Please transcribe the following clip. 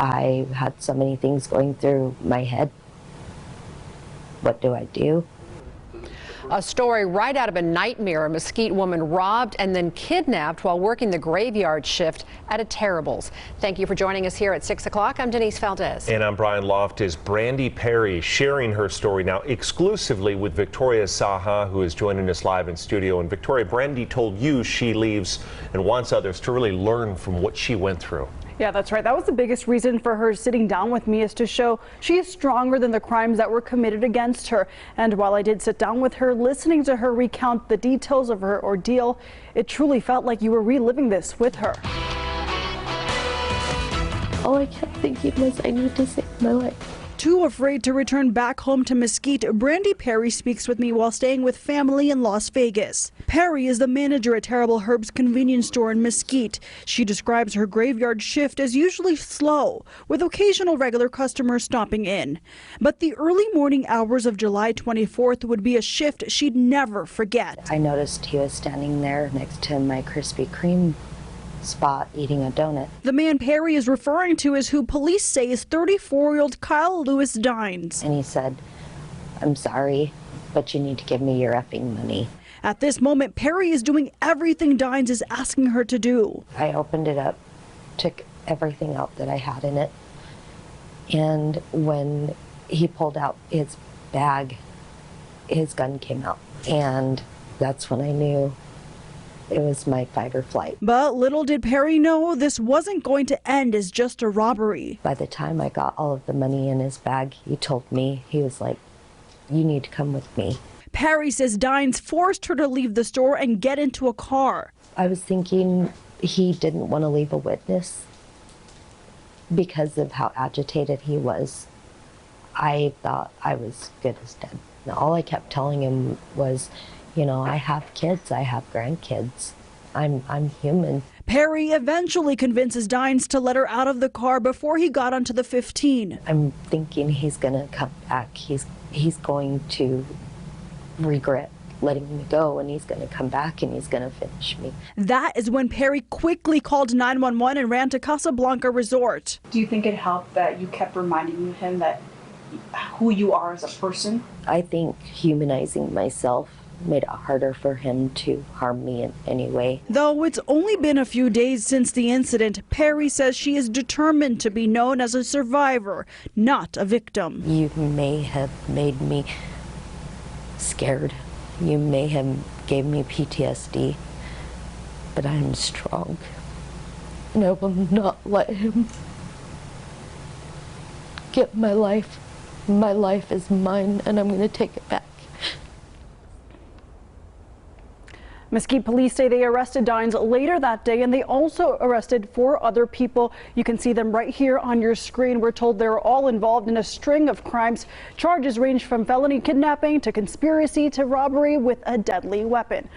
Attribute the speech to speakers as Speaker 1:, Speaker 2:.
Speaker 1: I had so many things going through my head. What do I do?
Speaker 2: A story right out of a nightmare. A Mesquite woman robbed and then kidnapped while working the graveyard shift at a Terrible's. Thank you for joining us here at 6 o'clock. I'm Denise Valdez.
Speaker 3: And I'm Brian Loftus. Brandy Perry sharing her story now exclusively with Victoria Saha, who is joining us live in studio. And Victoria, Brandy told you she leaves and wants others to really learn from what she went through.
Speaker 4: Yeah, that's right. That was the biggest reason for her sitting down with me, is to show she is stronger than the crimes that were committed against her. And while I did sit down with her, listening to her recount the details of her ordeal, it truly felt like you were reliving this with her.
Speaker 1: All I kept thinking was I need to save my life.
Speaker 4: Too afraid to return back home to Mesquite, Brandy Perry speaks with me while staying with family in Las Vegas. Perry is the manager at Terrible Herbs convenience store in Mesquite. She describes her graveyard shift as usually slow, with occasional regular customers stopping in. But the early morning hours of July 24th would be a shift she'd never forget.
Speaker 1: I noticed he was standing there next to my Krispy Kreme spot eating a donut.
Speaker 4: The man Perry is referring to is who police say is 34-year-old Kyle Lewis Dines.
Speaker 1: And he said, "I'm sorry, but you need to give me your effing money."
Speaker 4: At this moment, Perry is doing everything Dines is asking her to do.
Speaker 1: I opened it up, took everything out that I had in it, and when he pulled out his bag, his gun came out, and that's when I knew it was my fight or flight.
Speaker 4: But little did Perry know this wasn't going to end as just a robbery.
Speaker 1: By the time I got all of the money in his bag, he told me, he was like, "You need to come with me."
Speaker 4: Perry says Dines forced her to leave the store and get into a car.
Speaker 1: I was thinking he didn't want to leave a witness because of how agitated he was. I thought I was good as dead. And all I kept telling him was, you know, I have kids, I have grandkids. I'm human.
Speaker 4: Perry eventually convinces Dines to let her out of the car before he got onto the 15.
Speaker 1: I'm thinking he's gonna come back. He's going to regret letting me go, and he's gonna come back and he's gonna finish me.
Speaker 4: That is when Perry quickly called 911 and ran to Casablanca Resort.
Speaker 5: Do you think it helped that you kept reminding him that who you are as a person?
Speaker 1: I think humanizing myself made it harder for him to harm me in any way.
Speaker 4: Though it's only been a few days since the incident, Perry says she is determined to be known as a survivor, not a victim.
Speaker 1: You may have made me scared. You may have gave me PTSD, but I am strong, and I will not let him get my life. My life is mine, and I'm going to take it back.
Speaker 4: Mesquite police say they arrested Dines later that day, and they also arrested 4 other people. You can see them right here on your screen. We're told they're all involved in a string of crimes. Charges range from felony kidnapping to conspiracy to robbery with a deadly weapon.